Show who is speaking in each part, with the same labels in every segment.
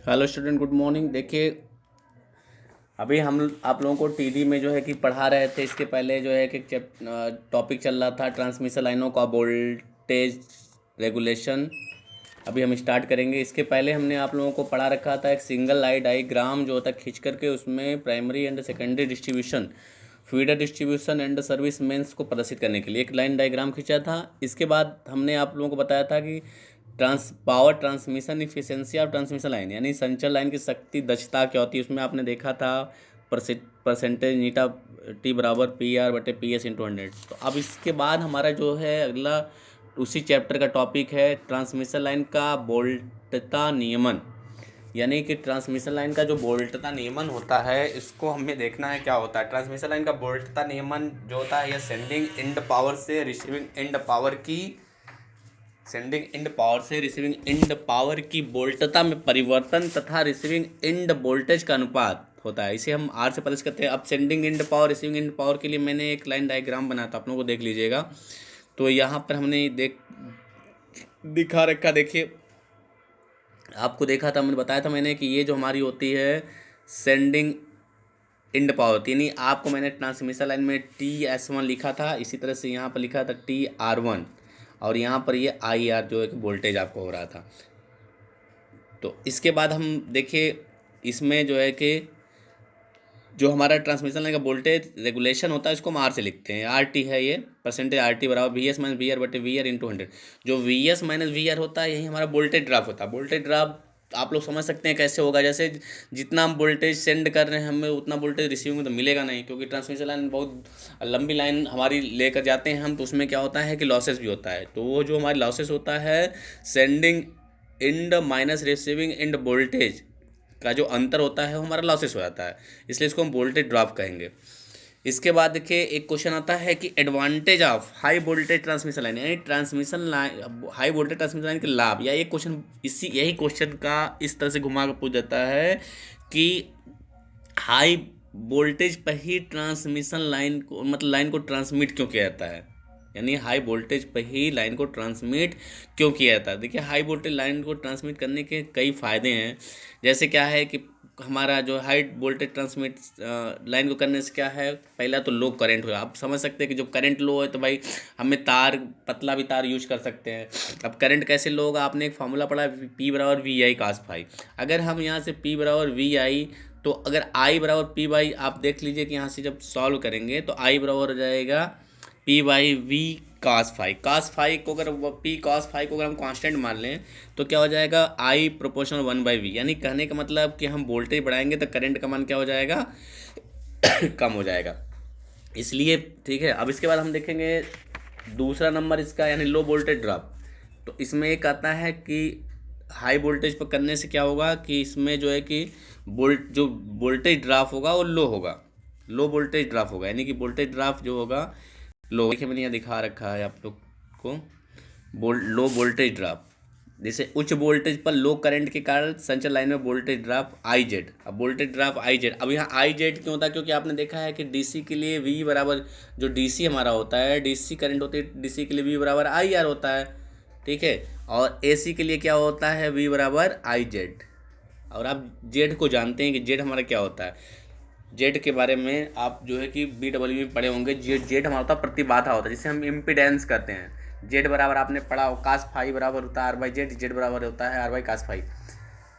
Speaker 1: Hello student, good morning. देखिए, अभी हम आप लोगों को टीडी में जो है कि पढ़ा रहे थे। इसके पहले जो है कि टॉपिक चल रहा था ट्रांसमिशन लाइनों का वोल्टेज रेगुलेशन। अभी हम स्टार्ट करेंगे। इसके पहले हमने आप लोगों को पढ़ा रखा था एक सिंगल लाइन डायग्राम जो होता है खींच करके, उसमें primary and secondary distribution, feeder distribution and service mains को प्रदर्शित करने के लिए एक लाइन डायग्राम खींचा था। इसके बाद हमने आप लोगों को बताया था कि power transmission efficiency of transmission line, यानी संचरण लाइन की शक्ति दक्षता क्या होती है। उसमें आपने देखा था परसेंटेज नीटा टी बराबर पी आर बटे पी एस इंटू 100। तो अब इसके बाद हमारा जो है अगला उसी चैप्टर का टॉपिक है ट्रांसमिशन लाइन का वोल्टता नियमन। यानी कि ट्रांसमिशन लाइन का जो वोल्टता नियमन होता है, इसको हमें देखना है क्या होता है। ट्रांसमिशन लाइन का वोल्टता नियमन जो होता है, यह सेंडिंग एंड पावर से रिसीविंग एंड पावर की वोल्टता में परिवर्तन तथा रिसीविंग एंड वोल्टेज का अनुपात होता है। इसे हम आर से प्रदर्शित करते हैं। अब sending end power, receiving end power के लिए मैंने एक लाइन डायग्राम बनाया था, आप लोगों को देख लीजिएगा। तो यहाँ पर हमने दिखा रखा, देखिए आपको देखा था, मैंने बताया था मैंने कि ये जो हमारी होती है सेंडिंग एंड पावर होती है। यानी आपको मैंने ट्रांसमिशन लाइन में TS1 लिखा था, इसी तरह से यहाँ पर लिखा था TR1, और यहाँ पर ये IR जो है कि वोल्टेज आपको हो रहा था। तो इसके बाद हम देखिए, इसमें जो है कि जो हमारा ट्रांसमिशन लाइन का वोल्टेज रेगुलेशन होता है, इसको हम आर से लिखते हैं। RT है ये, परसेंटेज RT बराबर VS माइनस VR बटे VR इंटू 100। जो VS माइनस VR होता है, यही हमारा वोल्टेज ड्रॉप होता है। वोल्टेज ड्रॉप आप लोग समझ सकते हैं कैसे होगा। जैसे जितना हम वोल्टेज सेंड कर रहे हैं, हमें उतना वोल्टेज रिसीविंग में तो मिलेगा नहीं, क्योंकि ट्रांसमिशन लाइन बहुत लंबी लाइन हमारी लेकर जाते हैं हम, तो उसमें क्या होता है कि लॉसेस भी होता है। तो वो जो हमारी लॉसेस होता है, sending end minus receiving end voltage का जो अंतर होता है, वो हमारा लॉसेस हो जाता है, इसलिए इसको हम वोल्टेज ड्रॉप कहेंगे। इसके बाद देखिए एक क्वेश्चन आता है कि advantage of high voltage transmission line, यानी transmission line, high voltage transmission line के लाभ। या एक क्वेश्चन यही क्वेश्चन का इस तरह से घुमा कर पूछ जाता है कि हाई वोल्टेज पर ही ट्रांसमिशन लाइन को, मतलब लाइन को ट्रांसमिट क्यों किया जाता है। यानी हाई वोल्टेज पर ही लाइन को ट्रांसमिट क्यों किया जाता है। देखिए, हाई वोल्टेज लाइन को ट्रांसमिट करने के कई फ़ायदे हैं। जैसे क्या है कि हमारा जो हाई वोल्टेज ट्रांसमिट लाइन को करने से क्या है, पहला तो लो करंट हो। आप समझ सकते हैं कि जब करंट लो है तो भाई हमें तार, पतला भी तार यूज कर सकते हैं। अब करंट कैसे लो होगा, आपने एक फार्मूला पढ़ा P बराबर VI cos फाई। अगर हम यहाँ से P बराबर VI, तो अगर I बराबर P बाई, आप देख लीजिए कि यहाँ से जब सॉल्व करेंगे तो I बराबर हो जाएगा P by V cos phi. को अगर P cos फाई को अगर हम कांस्टेंट मान लें तो क्या हो जाएगा, I प्रोपोर्शनल 1/V। यानी कहने का मतलब कि हम वोल्टेज बढ़ाएंगे तो करंट का मान क्या हो जाएगा कम हो जाएगा, इसलिए। ठीक है, अब इसके बाद हम देखेंगे दूसरा नंबर इसका, यानी लो वोल्टेज ड्रॉप। तो इसमें एक आता है कि हाई वोल्टेज पर करने से क्या होगा कि इसमें जो है कि जो वोल्टेज ड्रॉप होगा वो लो होगा, लो वोल्टेज ड्रॉप होगा। यानी कि वोल्टेज ड्रॉप जो होगा लो। देखिए मैंने यहाँ दिखा रखा है आप लोग को, लो वोल्टेज ड्रॉप। जैसे उच्च वोल्टेज पर लो करंट के कारण संचार लाइन में वोल्टेज ड्रॉप IZ। अब वोल्टेज ड्रॉप IZ, अब यहाँ IZ क्यों होता है, क्योंकि आपने देखा है कि DC के लिए V बराबर, जो DC हमारा होता है, DC करंट होती है, DC के लिए V बराबर IR होता है। ठीक है, और AC के लिए क्या होता है, V बराबर IZ। और आप Z को जानते हैं कि Z हमारा क्या होता है। जेड के बारे में आप जो है कि BW में पढ़े होंगे। जेड हमारा होता है प्रतिबाधा होता है, जिसे हम इम्पीडेंस कहते हैं। जेड बराबर आपने पढ़ा हो कास फाई बराबर होता है आर बाई जेड, जेड बराबर होता है आर बाई कास फाई।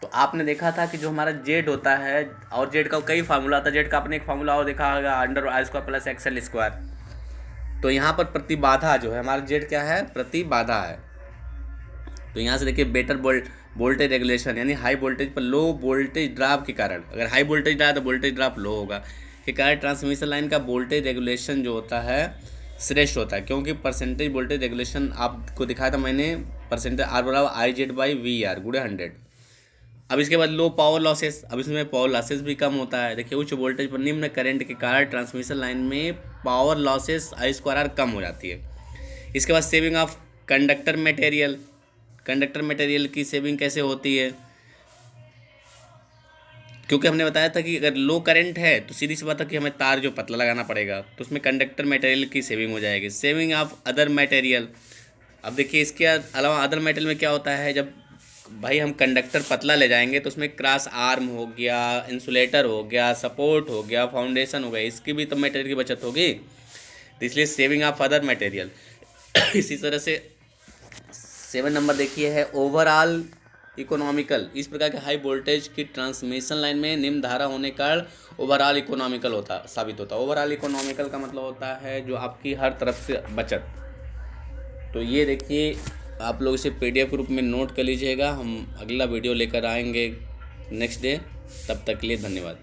Speaker 1: तो आपने देखा था कि जो हमारा जेड होता है, और जेड का कई फार्मूला आता है। जेड का आपने एक फार्मूला और देखा होगा, अंडर आई स्क्वायर प्लस XL स्क्वायर। तो यहाँ पर प्रतिबाधा जो है हमारा जेड क्या है, प्रतिबाधा है। तो यहाँ से देखिए बेटर वोल्टेज रेगुलेशन, यानी हाई वोल्टेज पर लो वोल्टेज ड्रॉप के कारण, अगर हाई वोल्टेज ड्रॉप तो वोल्टेज ड्रॉप लो होगा, के कारण ट्रांसमिशन लाइन का वोल्टेज रेगुलेशन जो होता है श्रेष्ठ होता है। क्योंकि परसेंटेज वोल्टेज रेगुलेशन आपको दिखाया था मैंने, परसेंटेज R बराबर IZ बाई VR गुणे 100। अब इसके बाद लो पावर लॉसेस, अब इसमें पावर लॉसेस भी कम होता है। देखिए उच्च वोल्टेज पर निम्न करंट के कारण ट्रांसमिशन लाइन में पावर लॉसेस I² कम हो जाती है। इसके बाद saving of conductor material, conductor material की सेविंग कैसे होती है, क्योंकि हमने बताया था कि अगर लो करंट है तो सीधी सी बात है कि हमें तार जो पतला लगाना पड़ेगा, तो उसमें कंडक्टर मटेरियल की सेविंग हो जाएगी। सेविंग ऑफ अदर मटेरियल, अब देखिए इसके अलावा अदर मटेरियल में क्या होता है, जब भाई हम कंडक्टर पतला ले जाएंगे तो उसमें क्रॉस आर्म हो गया, इंसुलेटर हो गया, सपोर्ट हो गया, फाउंडेशन हो गया, इसकी भी तो मटेरियल की बचत होगी, तो इसलिए सेविंग ऑफ अदर मटेरियल। इसी तरह से 7 नंबर देखिए है ओवरऑल इकोनॉमिकल। इस प्रकार के हाई वोल्टेज की ट्रांसमिशन लाइन में निम्न धारा होने का ओवरऑल इकोनॉमिकल साबित होता है। ओवरऑल इकोनॉमिकल का मतलब होता है जो आपकी हर तरफ से बचत। तो ये देखिए आप लोग इसे PDF के रूप में नोट कर लीजिएगा। हम अगला वीडियो लेकर आएंगे नेक्स्ट डे। तब तक के लिए धन्यवाद।